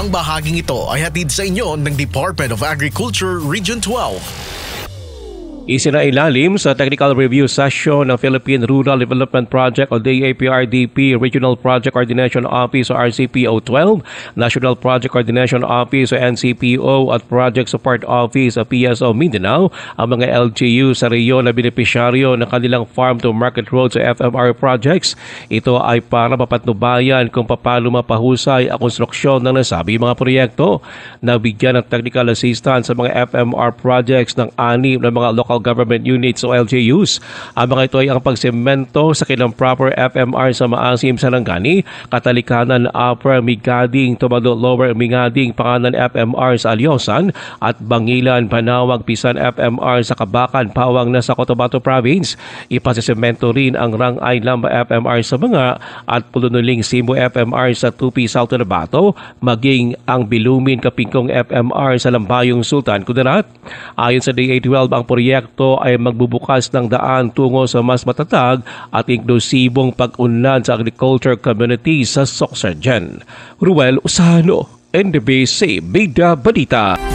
Ang bahaging ito ay hatid sa inyo ng Department of Agriculture Region 12. Isinailalim sa technical review session ng Philippine Rural Development Project o DAPRDP Regional Project Coordination Office o RCPO 12, National Project Coordination Office o NCPO at Project Support Office o PSO Mindanao ang mga LGU sa rehiyon na benepisyaryo ng kanilang Farm to Market Roads o FMR projects. Ito ay para mapatnubayan kung paano mapahusay ang konstruksyon ng nasabi mga proyekto. Nabigyan ng technical assistance sa mga FMR projects ng 6 na mga local government units o LGUs. Ang mga ito ay ang pagsemento sa kilang proper FMR sa Maasim, Sarangani, Katalikanan, Upper Migading, Tomato Lower Migading, Panganan FMR sa Alyosan at Bangilan, Banawag, Pisan FMR sa Kabakan, Pawang na sa Cotabato Province. Ipasesemento rin ang Rangay Lamba FMR sa Banga at Pulunuling Simbo FMR sa Tupi, South Cotabato, maging ang Bilumin Kapingkong FMR sa Lambayong, Sultan Kudarat. Ayon sa DA12, ang proyekto ay magbubukas ng daan tungo sa mas matatag at inklusibong pag-unlad sa agriculture community sa Sorsogon. Ruel Usano, NBC Bida Balita.